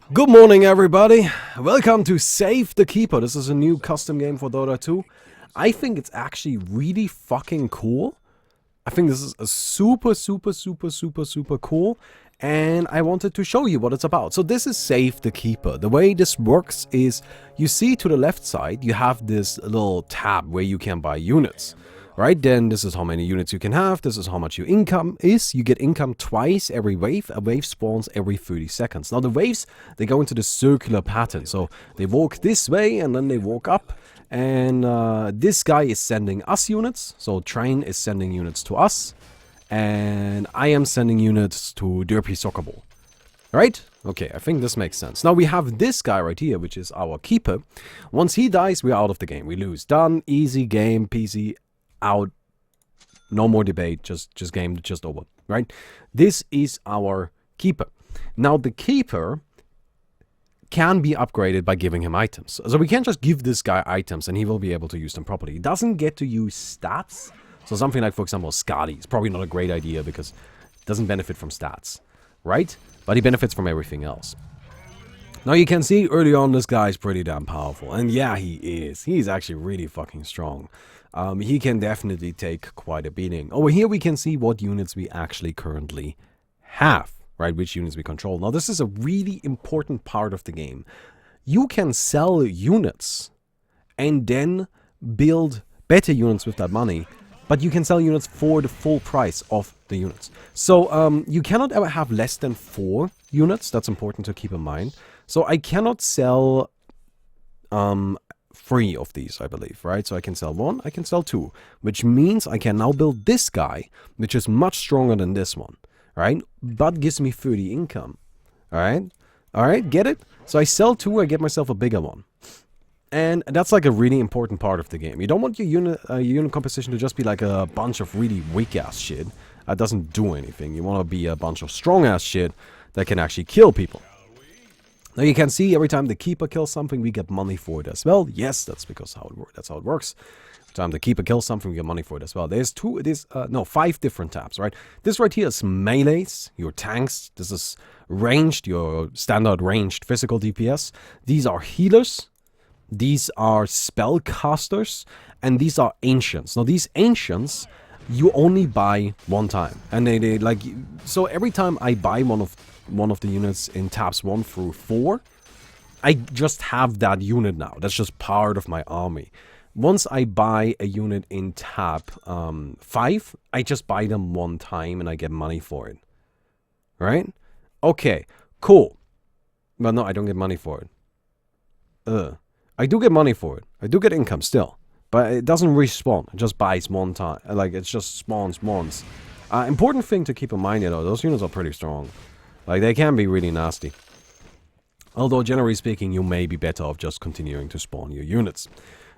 Good morning, everybody. Welcome to Save the Keeper. This is a new custom game for Dota 2. I think it's actually really fucking cool. I think this is a super cool. And I wanted to show you what it's about. So this is Save the Keeper. The way this works is you see to the left side, you have this little tab where you can buy units. Right, then this is how many units you can have, this is how much your income is. You get income twice every wave. A wave spawns every 30 seconds. Now the waves, they go into the circular pattern. So they walk this way and then they walk up. And this guy is sending us units. So Train is sending units to us. And I am sending units to Derpy Soccer Ball. Right? Okay, I think this makes sense. Now we have this guy right here, which is our keeper. Once he dies, we're out of the game. We lose. Done. Easy game. Peasy. Out, no more debate, just game, just over, right? This is our keeper. Now the keeper can be upgraded by giving him items. So we can't just give this guy items and he will be able to use them properly. He doesn't get to use stats. So something like, for example, Skadi is probably not a great idea because it doesn't benefit from stats, right? But he benefits from everything else. Now you can see early on this guy is pretty damn powerful. And yeah, he is. He's actually really fucking strong. He can definitely take quite a beating. Over here we can see what units we actually currently have, right? Which units we control. Now this is a really important part of the game. You can sell units and then build better units with that money, but you can sell units for the full price of the units. So you cannot ever have less than 4 units. That's important to keep in mind. So I cannot sell 3 of these, I believe, right? So I can sell 1, I can sell 2, which means I can now build this guy, which is much stronger than this one, right? But gives me 30 income, all right, get it? So I sell 2, I get myself a bigger one. And that's like a really important part of the game. You don't want your unit composition to just be like a bunch of really weak-ass shit that doesn't do anything. You want to be a bunch of strong-ass shit that can actually kill people. Now you can see every time the keeper kills something, we get money for it as well. Yes, that's because that's how it works. Every time the keeper kills something, we get money for it as well. There's 5 different tabs, right? This right here is melees, your tanks. This is ranged, your standard ranged physical DPS. These are healers. These are spellcasters. And these are ancients. Now these ancients, you only buy one time. And they like, so every time I buy one of the units in tabs 1 through 4, I just have that unit now. That's just part of my army. Once I buy a unit in tab 5, I just buy them one time and I get money for it. Right? Okay, cool. But no, I don't get money for it. I do get money for it. I do get income still. But it doesn't respawn. It just buys one time. Like, it just spawns once. Important thing to keep in mind, though, those units are pretty strong. Like, they can be really nasty. Although, generally speaking, you may be better off just continuing to spawn your units.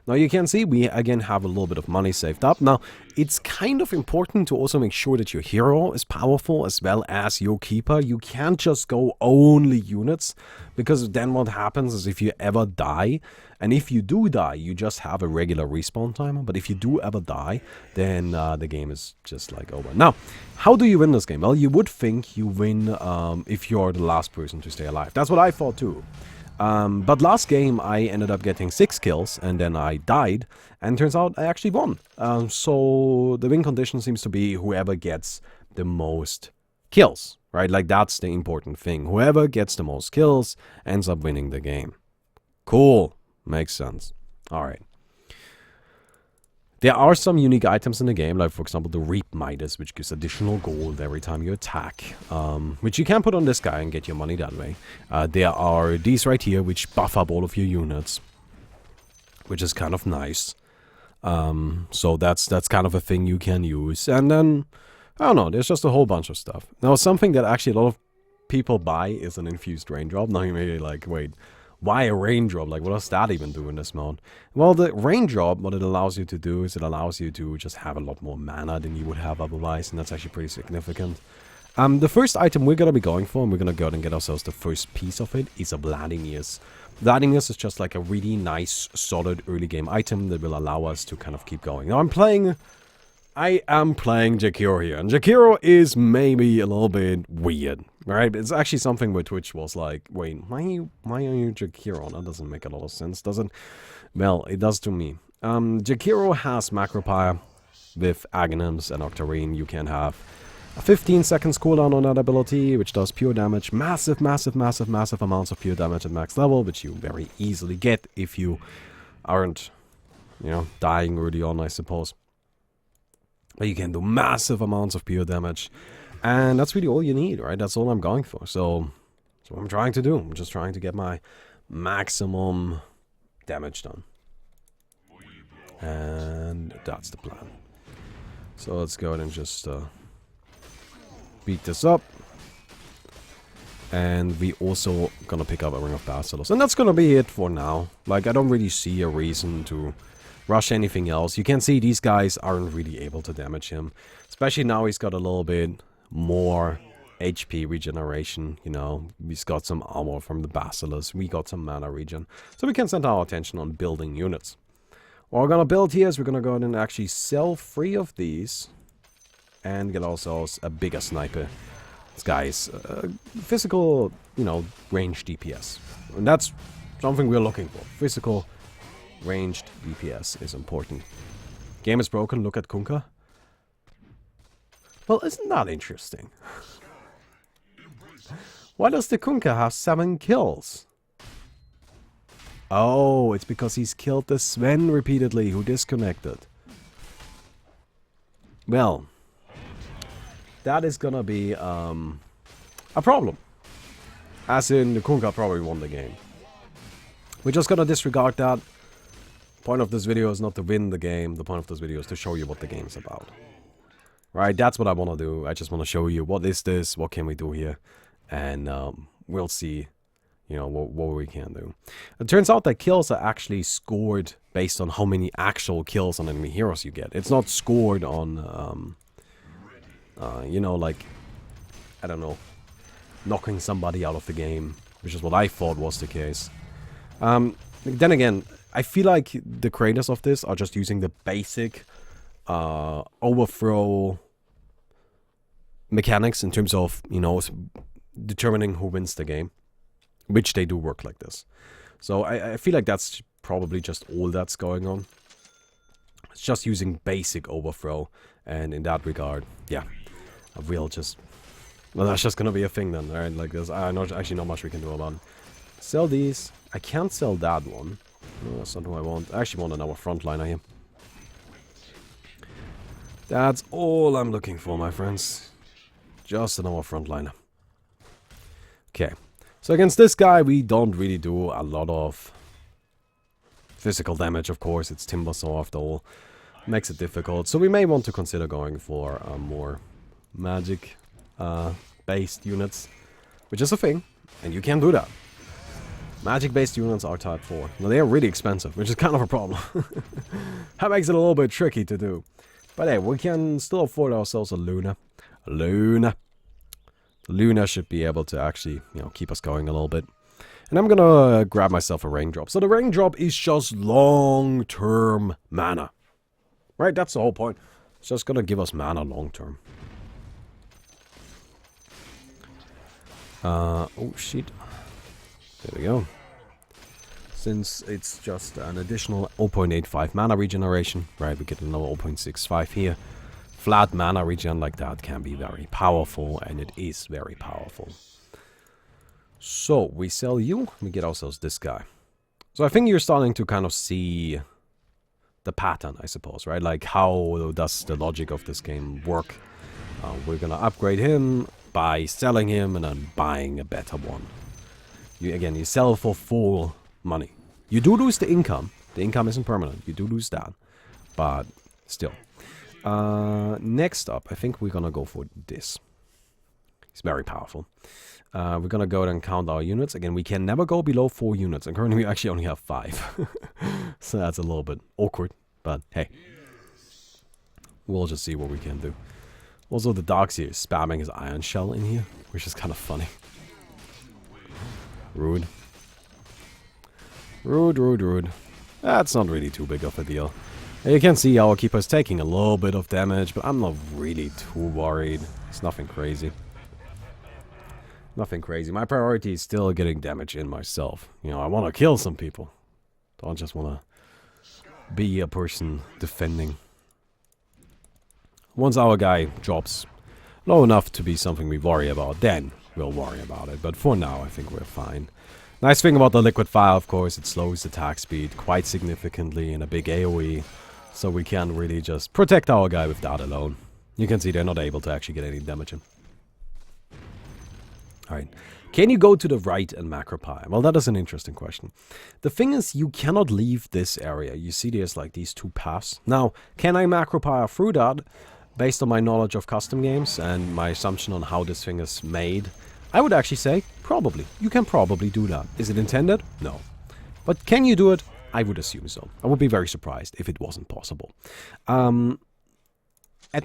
Now, you can see we, again, have a little bit of money saved up. Now, it's kind of important to also make sure that your hero is powerful as well as your keeper. You can't just go only units, because then what happens is if you ever die, and if you do die, you just have a regular respawn timer. But if you do ever die, then the game is just like over. Now, how do you win this game? Well, you would think you win if you're the last person to stay alive. That's what I thought too. But last game I ended up getting 6 kills and then I died, and turns out I actually won. So the win condition seems to be whoever gets the most kills, right? Like, that's the important thing. Whoever gets the most kills ends up winning the game. Cool. Makes sense. Alright. There are some unique items in the game, like for example the Reap Midas, which gives additional gold every time you attack, which you can put on this guy and get your money that way. There are these right here, which buff up all of your units, which is kind of nice. So that's kind of a thing you can use. And then, I don't know, there's just a whole bunch of stuff. Now, something that actually a lot of people buy is an infused raindrop. Now you may be like, wait, why a raindrop? Like, what does that even do in this mode? Well, the raindrop, what it allows you to do is it allows you to just have a lot more mana than you would have otherwise, and that's actually pretty significant. The first item we're going to be going for, and we're going to go ahead and get ourselves the first piece of it, is a Vladimirs. Vladimirs is just like a really nice, solid early game item that will allow us to kind of keep going. Now, I am playing Jakiro here, and Jakiro is maybe a little bit weird. Right? It's actually something where Twitch was like, wait, why are you Jakiro? That doesn't make a lot of sense, does it? Well, it does to me. Jakiro has Macropire with Aghanims and Octarine. You can have a 15 seconds cooldown on that ability, which does pure damage. Massive, massive, massive, massive amounts of pure damage at max level, which you very easily get if you aren't, you know, dying early on, I suppose. But you can do massive amounts of pure damage. And that's really all you need, right? That's all I'm going for. So that's what I'm trying to do. I'm just trying to get my maximum damage done. And that's the plan. So let's go ahead and just beat this up. And we also gonna pick up a Ring of Basilos. And that's gonna be it for now. Like, I don't really see a reason to rush anything else. You can see these guys aren't really able to damage him. Especially now he's got a little bit more HP regeneration, you know. He's got some armor from the Basilisk. We got some mana regen. So we can center our attention on building units. What we're gonna build here is we're gonna go ahead and actually sell 3 of these. And get ourselves a bigger sniper. This guy is physical, you know, ranged DPS. And that's something we're looking for. Physical ranged DPS is important. Game is broken, look at Kunkka. Well, isn't that interesting? Why does the Kunkka have 7 kills? Oh, it's because he's killed the Sven repeatedly, who disconnected. Well, that is gonna be a problem. As in, the Kunkka probably won the game. We're just gonna disregard that. Point of this video is not to win the game. The point of this video is to show you what the game's about. Right, that's what I want to do. I just want to show you what is this, what can we do here. And we'll see, you know, what we can do. It turns out that kills are actually scored based on how many actual kills on enemy heroes you get. It's not scored on, you know, like, I don't know, knocking somebody out of the game, which is what I thought was the case. Then again, I feel like the creators of this are just using the basic overthrow mechanics in terms of, you know, determining who wins the game, which they do work like this. So I feel like that's probably just all that's going on. It's just using basic overthrow, and in that regard, yeah, we'll just, well, that's just gonna be a thing then, right? Like, there's actually not much we can do about it. Sell these. I can't sell that one. No, that's not who I want. I actually want another frontliner here. That's all I'm looking for, my friends. Just another frontliner. Okay. So against this guy, we don't really do a lot of physical damage, of course. It's Timbersaw after all. Makes it difficult. So we may want to consider going for more magic based units, which is a thing. And you can do that. Magic-based units are type 4. Now, they are really expensive, which is kind of a problem. That makes it a little bit tricky to do. But hey, we can still afford ourselves a Luna. Luna should be able to actually, you know, keep us going a little bit. And I'm gonna grab myself a Raindrop. So the Raindrop is just long-term mana. Right, that's the whole point. It's just gonna give us mana long-term. Oh, shit. There we go. Since it's just an additional 0.85 mana regeneration, right, we get another 0.65 here. Flat mana regen like that can be very powerful, and it is very powerful. So, we sell you, we get ourselves this guy. So I think you're starting to kind of see the pattern, I suppose, right? Like, how does the logic of this game work? We're gonna upgrade him by selling him and then buying a better one. Again, you sell for full money. You do lose the income. The income isn't permanent. You do lose that. But still. Next up, I think we're going to go for this. It's very powerful. We're going to go ahead and count our units. Again, we can never go below 4 units. And currently we actually only have 5. So that's a little bit awkward. But hey. We'll just see what we can do. Also, the Darkseer is spamming his Iron Shell in here, which is kind of funny. Rude. Rude. That's not really too big of a deal. You can see our keeper's taking a little bit of damage, but I'm not really too worried. It's nothing crazy. Nothing crazy. My priority is still getting damage in myself. You know, I want to kill some people. Don't just want to be a person defending. Once our guy drops low enough to be something we worry about, then we'll worry about it. But for now, I think we're fine. Nice thing about the liquid fire, of course, it slows attack speed quite significantly in a big AoE. So we can really just protect our guy with that alone. You can see they're not able to actually get any damage in. Alright. Can you go to the right and macropire? Well, that is an interesting question. The thing is, you cannot leave this area. You see there's like these two paths. Now, can I macropire through that? Based on my knowledge of custom games and my assumption on how this thing is made, I would actually say, probably. You can probably do that. Is it intended? No. But can you do it? I would assume so. I would be very surprised if it wasn't possible. At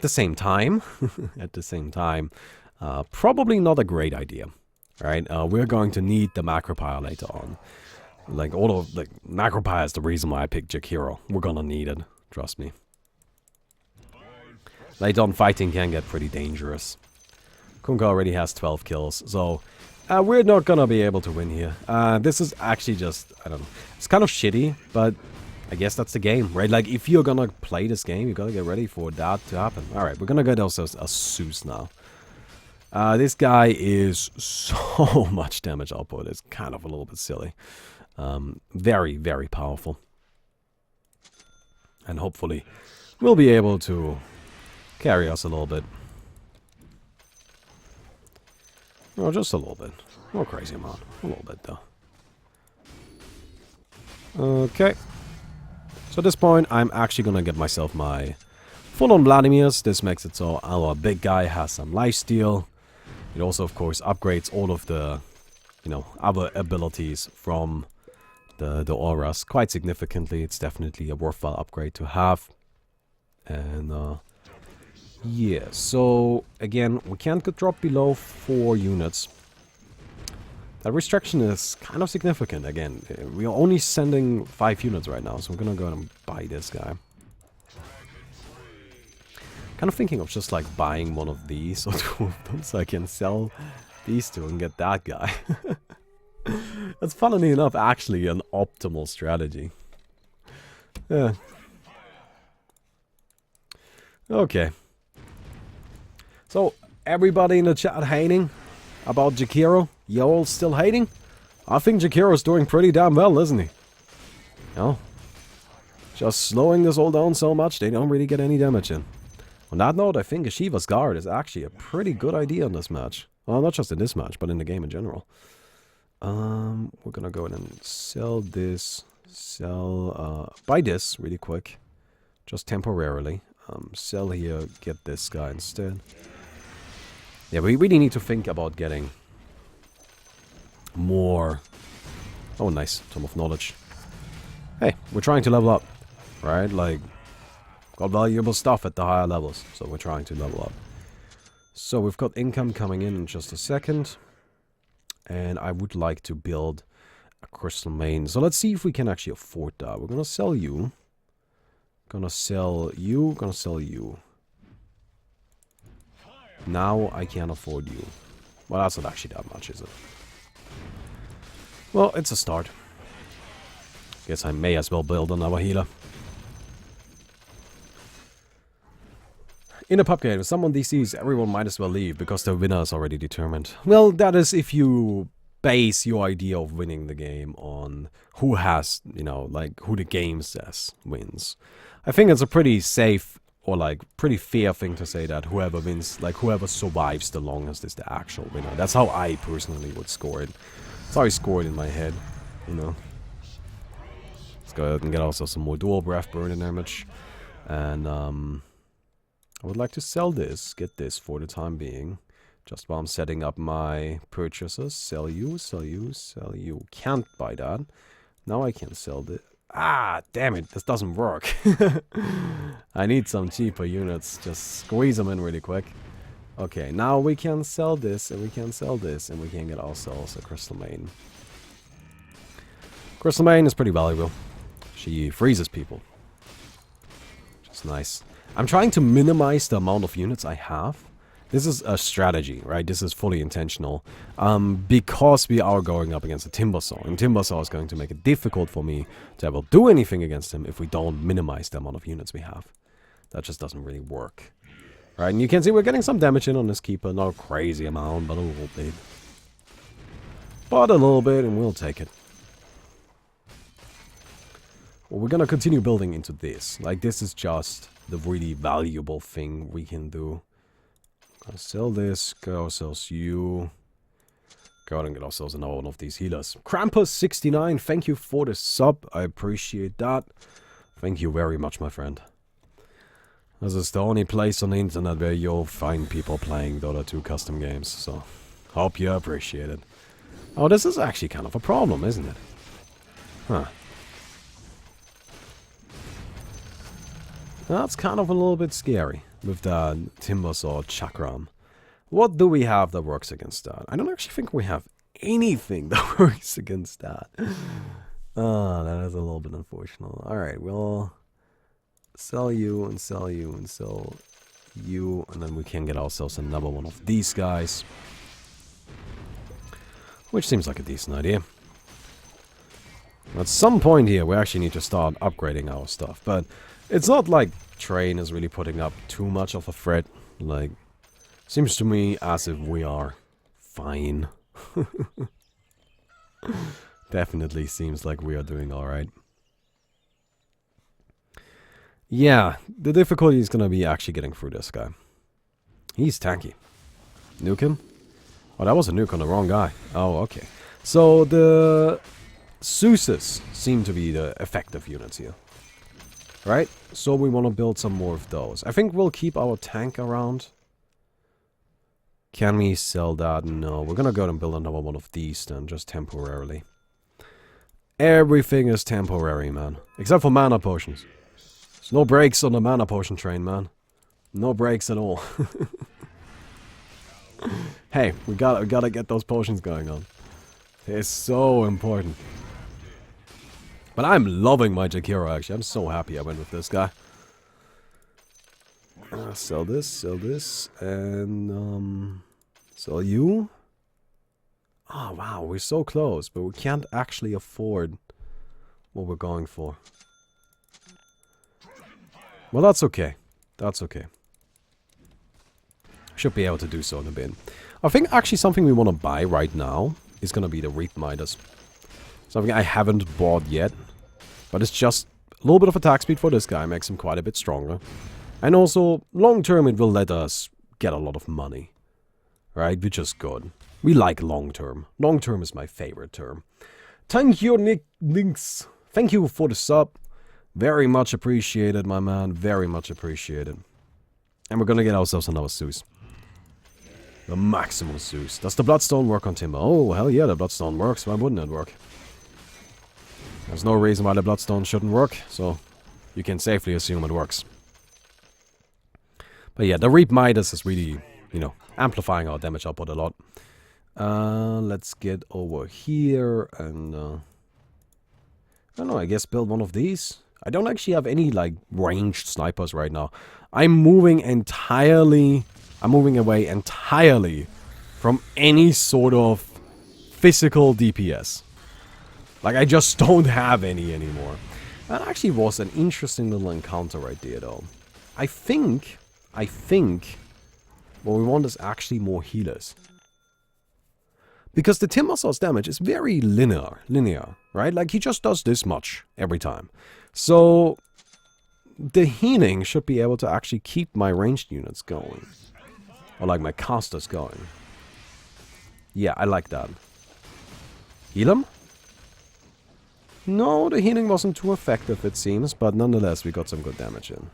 the same time, probably not a great idea. Right? We're going to need the macropire later on. Like, macropire is the reason why I picked Jakiro. We're gonna need it. Trust me. Later on, fighting can get pretty dangerous. Kunkka already has 12 kills, so we're not gonna be able to win here. This is actually just, I don't know, it's kind of shitty, but I guess that's the game, right? Like, if you're gonna play this game, you gotta get ready for that to happen. Alright, we're gonna get ourselves a Zeus now. This guy is so much damage output, it's kind of a little bit silly. Very, very powerful. And hopefully, we'll be able to carry us a little bit. Oh, just a little bit. No crazy amount. A little bit, though. Okay. So at this point, I'm actually gonna get myself my full-on Vladimirs. This makes it so our big guy has some lifesteal. It also, of course, upgrades all of the, you know, other abilities from the auras quite significantly. It's definitely a worthwhile upgrade to have. And, yeah, so, again, we can't drop below 4 units. That restriction is kind of significant, again. We are only sending 5 units right now, so we're gonna go ahead and buy this guy. Kind of thinking of just, like, buying one of these or 2 of them, so I can sell these 2 and get that guy. That's, funnily enough, actually an optimal strategy. Yeah. Okay. So, everybody in the chat hating about Jakiro? You all still hating? I think Jakiro's doing pretty damn well, isn't he? You know, just slowing this all down so much, they don't really get any damage in. On that note, I think a Shiva's Guard is actually a pretty good idea in this match. Well, not just in this match, but in the game in general. We're gonna go ahead and sell this. Buy this really quick. Just temporarily. Sell here, get this guy instead. Yeah, we really need to think about getting more. Oh, nice. Tome of Knowledge. Hey, we're trying to level up, right? Like, got valuable stuff at the higher levels, so we're trying to level up. So we've got income coming in just a second. And I would like to build a crystal main. So let's see if we can actually afford that. We're gonna sell you. Gonna sell you. Gonna sell you. Now I can't afford you. Well, that's not actually that much, is it? Well, it's a start. Guess I may as well build another healer. In a pub game, if someone DCs, everyone might as well leave because the winner is already determined. Well, that is if you base your idea of winning the game on who has, you know, like who the game says wins. I think it's a pretty safe or like pretty fair thing to say that whoever wins, like whoever survives the longest is the actual winner. That's how I personally would score it. That's how I score it in my head, you know. Let's go ahead and get also some more dual breath burning damage. And I would like to sell this, get this for the time being. Just while I'm setting up my purchases. Sell you, sell you, sell you. Can't buy that. Now I can sell this. Ah, damn it, this doesn't work. I need some cheaper units. Just squeeze them in really quick. Okay, now we can sell this, and we can sell this, and we can get ourselves a Crystal Main. Crystal Main is pretty valuable. She freezes people. Which is nice. I'm trying to minimize the amount of units I have. This is a strategy, right? This is fully intentional. Because we are going up against a Timbersaw. And Timbersaw is going to make it difficult for me to ever do anything against him if we don't minimize the amount of units we have. That just doesn't really work. Right, and you can see we're getting some damage in on this Keeper. Not a crazy amount, but a little bit. But a little bit, and we'll take it. Well, we're gonna continue building into this. Like, this is just the really valuable thing we can do. Gonna sell this, get ourselves you. Go ahead and get ourselves another one of these healers. Krampus69, thank you for the sub. I appreciate that. Thank you very much, my friend. This is the only place on the internet where you'll find people playing Dota 2 custom games, so hope you appreciate it. Oh, this is actually kind of a problem, isn't it? Huh. That's kind of a little bit scary with the Timbersaw Chakram. What do we have that works against that? I don't actually think we have anything that works against that. Oh, that is a little bit unfortunate. Alright, we'll sell you and sell you and sell you, and then we can get ourselves another one of these guys. Which seems like a decent idea. At some point here, we actually need to start upgrading our stuff, but it's not like Train is really putting up too much of a threat. Like, seems to me as if we are fine. Definitely seems like we are doing alright. Yeah, the difficulty is gonna be actually getting through this guy. He's tanky. Nuke him? Oh, that was a nuke on the wrong guy. Oh, okay. So the Zeus's seem to be the effective units here. Right? So we want to build some more of those. I think we'll keep our tank around. Can we sell that? No. We're gonna go and build another one of these then, just temporarily. Everything is temporary, man. Except for mana potions. There's no breaks on the mana potion train, man. No breaks at all. Hey, we gotta get those potions going on. It's so important. But I'm loving my Jakiro, actually. I'm so happy I went with this guy. Sell this, and sell you. Oh, wow, we're so close, but we can't actually afford what we're going for. Well, that's okay. That's okay. Should be able to do so in a bit. I think actually something we want to buy right now is going to be the Reap Midas. Something I haven't bought yet. But it's just a little bit of attack speed for this guy. Makes him quite a bit stronger. And also, long term it will let us get a lot of money. Right? Which is good. We like long term. Long term is my favorite term. Thank you, Nick Links. Thank you for the sub. Very much appreciated, my man. Very much appreciated. And we're gonna get ourselves another Zeus. The maximum Zeus. Does the Bloodstone work on Timber? Oh, hell yeah, the Bloodstone works. Why wouldn't it work? There's no reason why the Bloodstone shouldn't work, so you can safely assume it works. But yeah, the Reap Midas is really, you know, amplifying our damage output a lot. Let's get over here and, I don't know, I guess build one of these. I don't actually have any, like, ranged snipers right now. I'm moving away entirely from any sort of physical DPS. Like, I just don't have any anymore. That actually was an interesting little encounter right there, though. I think what we want is actually more healers. Because the Timbersaw's damage is very linear, right? Like, he just does this much every time. So, the healing should be able to actually keep my ranged units going. Or, like, my casters going. Yeah, I like that. Heal him? No, the healing wasn't too effective, it seems, but nonetheless, we got some good damage in.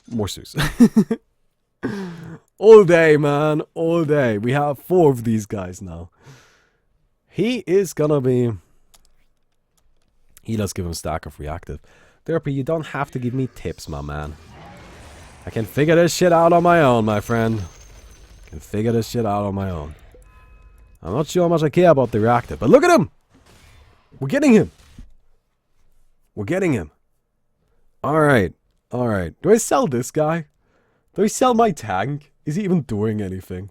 More Zeus. All day, man. All day. We have 4 of these guys now. He is gonna be... He does give him stack of reactive. Derpy, you don't have to give me tips, my man. I can figure this shit out on my own, my friend. I can figure this shit out on my own. I'm not sure how much I care about the reactive, but look at him! We're getting him! We're getting him. Alright. Alright, do I sell this guy? Do I sell my tank? Is he even doing anything?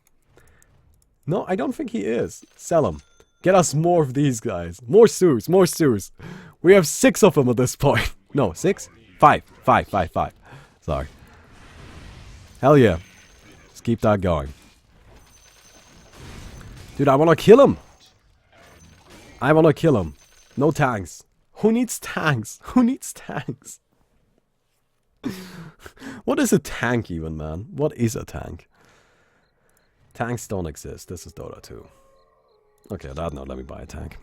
No, I don't think he is. Sell him. Get us more of these guys. More Zeus, more Zeus. We have 6 of them at this point. No, 6? 5. 5, 5, 5. Sorry. Hell yeah. Let's keep that going. Dude, I want to kill him. I want to kill him. No tanks. Who needs tanks? Who needs tanks? What is a tank even, man? What is a tank? Tanks don't exist. This is Dota 2. Okay, that not let me buy a tank.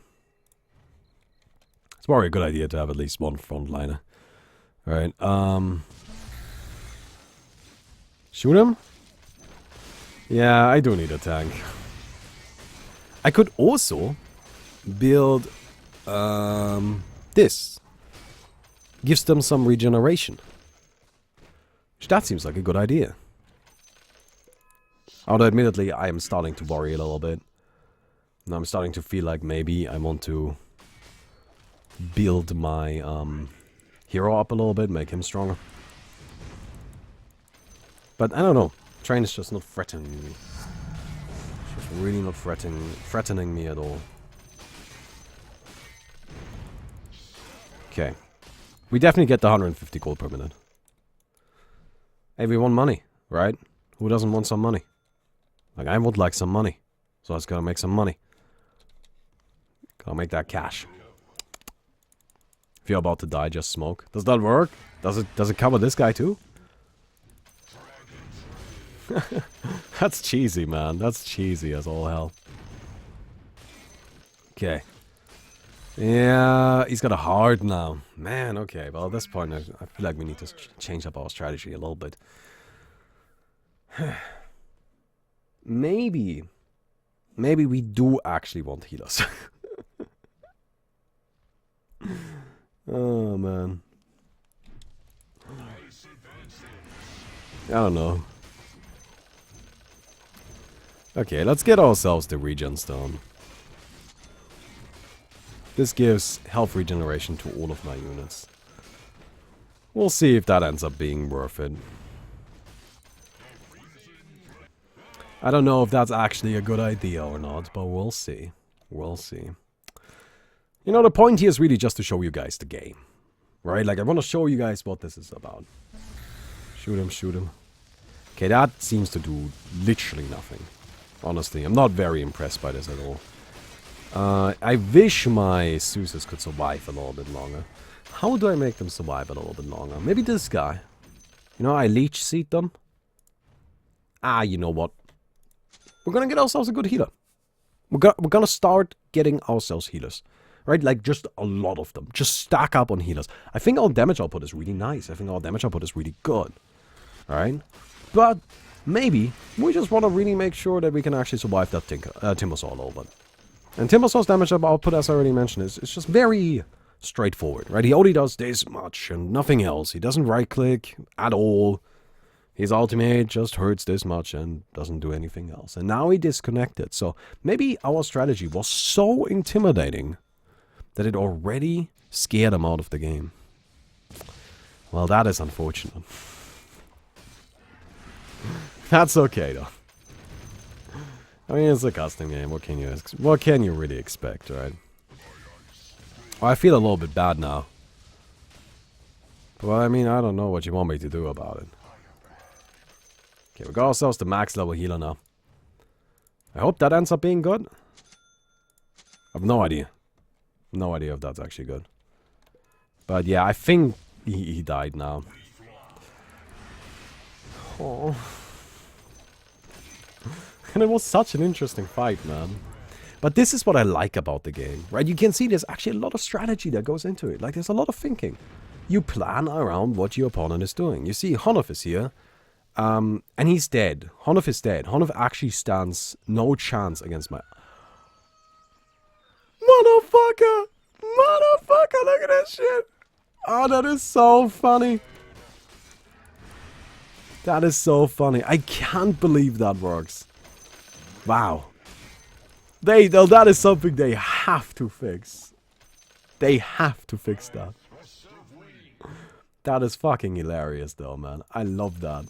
It's probably a good idea to have at least one frontliner. Alright, shoot him? Yeah, I do need a tank. I could also build this. Gives them some regeneration. That seems like a good idea. Although admittedly I am starting to worry a little bit. And I'm starting to feel like maybe I want to build my hero up a little bit, make him stronger. But I don't know. Train is just not threatening me. It's just really not threatening me at all. Okay. We definitely get the 150 gold per minute. Hey, we want money, right? Who doesn't want some money? Like, I would like some money. So I just gotta make some money. Gotta make that cash. If you're about to die, just smoke. Does that work? Does it cover this guy too? That's cheesy, man. That's cheesy as all hell. Okay. Yeah, he's got a heart now. Man, okay. Well, at this point, I feel like we need to change up our strategy a little bit. Maybe we do actually want healers. Oh, man. I don't know. Okay, let's get ourselves the regen stone. This gives health regeneration to all of my units. We'll see if that ends up being worth it. I don't know if that's actually a good idea or not, but we'll see. We'll see. You know, the point here is really just to show you guys the game. Right? Like, I want to show you guys what this is about. Shoot him, shoot him. Okay, that seems to do literally nothing. Honestly, I'm not very impressed by this at all. I wish my Zeus could survive a little bit longer. How do I make them survive a little bit longer? Maybe this guy. You know, I leech seed them. Ah, you know what? We're gonna get ourselves a good healer. We're gonna start getting ourselves healers. Right? Like, just a lot of them. Just stack up on healers. I think our damage output is really nice. I think our damage output is really good. Alright? But maybe we just want to really make sure that we can actually survive that Timbersaw a little bit. And Timbersaw's damage output, as I already mentioned, is just very straightforward, right? He only does this much and nothing else. He doesn't right-click at all. His ultimate just hurts this much and doesn't do anything else. And now he disconnected. So maybe our strategy was so intimidating that it already scared him out of the game. Well, that is unfortunate. That's okay, though. I mean, it's a custom game. What can you really expect, right? Well, I feel a little bit bad now. But I mean, I don't know what you want me to do about it. Okay, we got ourselves the max level healer now. I hope that ends up being good. I have no idea. No idea if that's actually good. But yeah, I think he died now. Oh. And it was such an interesting fight, man. But this is what I like about the game, right? You can see there's actually a lot of strategy that goes into it. Like, there's a lot of thinking. You plan around what your opponent is doing. You see, Honov is here, and he's dead. Honov is dead. Honov actually stands no chance against my... Motherfucker! Motherfucker, look at that shit! Oh, that is so funny. That is so funny. I can't believe that works. Wow. That is something they have to fix. They have to fix that. That is fucking hilarious though, man. I love that.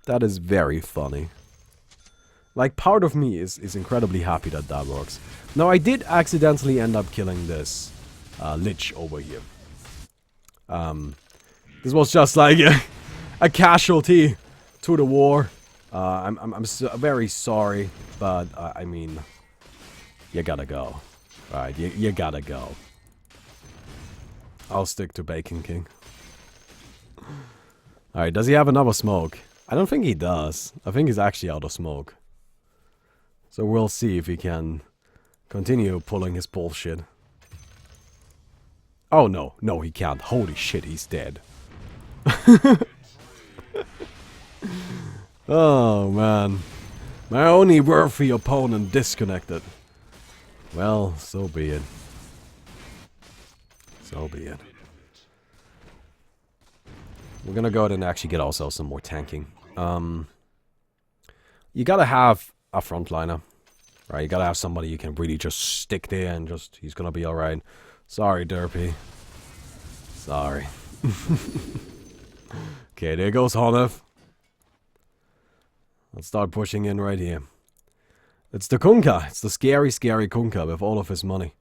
That is very funny. Like, part of me is incredibly happy that that works. Now, I did accidentally end up killing this Lich over here. This was just like a casualty to the war. I'm very sorry, but I mean, you gotta go. Right, you gotta go. I'll stick to Bacon King. Alright, does he have another smoke? I don't think he does. I think he's actually out of smoke. So we'll see if he can continue pulling his bullshit. Oh no, no he can't. Holy shit, he's dead. Oh man. My only worthy opponent disconnected. Well, so be it. So be it. We're gonna go ahead and actually get ourselves some more tanking. You gotta have a frontliner. Right, you gotta have somebody you can really just stick there and just, he's gonna be alright. Sorry, Derpy. Sorry. Okay, there goes Honeth. Let's start pushing in right here. It's the Kunkka. It's the scary, scary Kunkka with all of his money.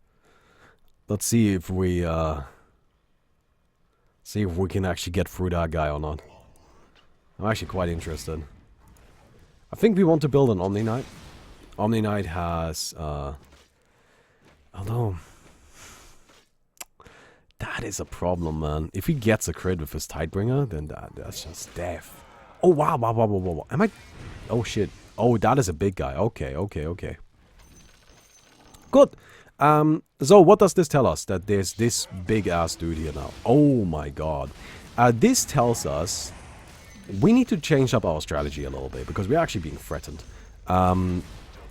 Let's see if we, can actually get through that guy or not. I'm actually quite interested. I think we want to build an Omni Knight. Omni Knight has, although, that is a problem, man. If he gets a crit with his Tidebringer, then that's just death. Oh, wow, wow, wow, wow, wow. Am I, oh, shit. Oh, that is a big guy. Okay, okay, okay. Good. So what does this tell us? That there's this big-ass dude here now. Oh, my God. This tells us we need to change up our strategy a little bit, because we're actually being threatened.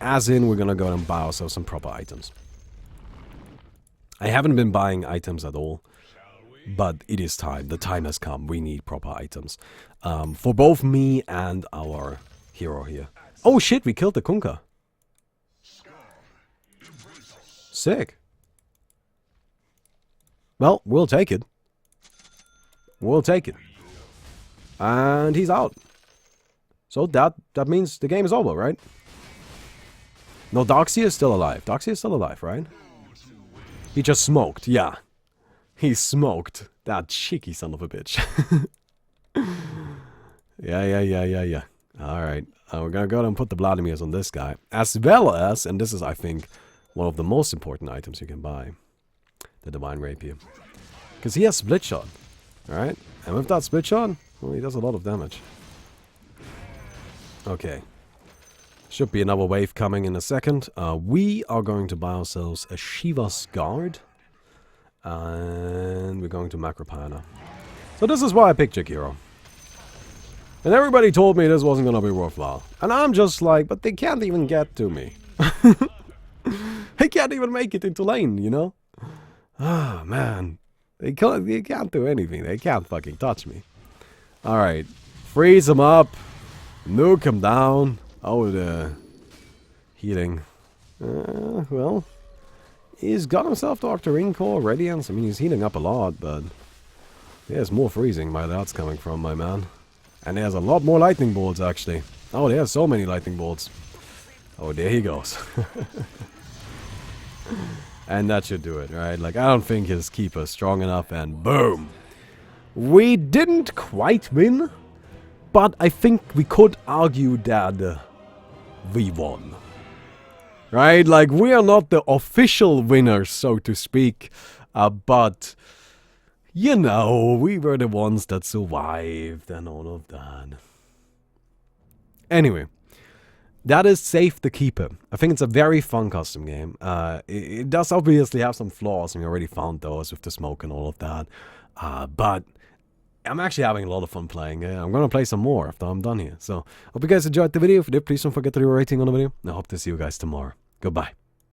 As in, we're gonna go and buy ourselves some proper items. I haven't been buying items at all, but it is time. The time has come. We need proper items. For both me and our hero here. Oh shit, we killed the Kunkka. Sick. Well, we'll take it. We'll take it. And he's out. So that means the game is over, right? No, Doxy is still alive. Doxy is still alive, right? He just smoked, yeah. He smoked. That cheeky son of a bitch. Yeah. Alright. We're gonna go ahead and put the Vladimirs on this guy. As well as, and this is, I think, one of the most important items you can buy. The Divine Rapier. Because he has Split Shot. Alright? And with that Split Shot, well, he does a lot of damage. Okay. Should be another wave coming in a second. We are going to buy ourselves a Shiva's Guard. And we're going to Macropana. So this is why I picked Jakiro. And everybody told me this wasn't going to be worthwhile. And I'm just like, but they can't even get to me. They can't even make it into lane, you know? Ah, man. They can't do anything. They can't fucking touch me. Alright. Freeze him up. Nuke him down. Oh, the healing. Well, he's got himself Dr. Core, Radiance. I mean, he's healing up a lot, but there's more freezing where that's coming from, my man. And there's a lot more lightning bolts, actually. Oh, there's so many lightning bolts. Oh, there he goes. And that should do it, right? Like, I don't think his keeper's strong enough, and boom! We didn't quite win, but I think we could argue that we won. Right? Like, we are not the official winners, so to speak, but, you know, we were the ones that survived and all of that. Anyway, that is Save the Keeper. I think it's a very fun custom game. It does obviously have some flaws, and we already found those with the smoke and all of that, but I'm actually having a lot of fun playing. I'm going to play some more after I'm done here. So, hope you guys enjoyed the video. If you did, please don't forget to leave a rating on the video. I hope to see you guys tomorrow. Goodbye.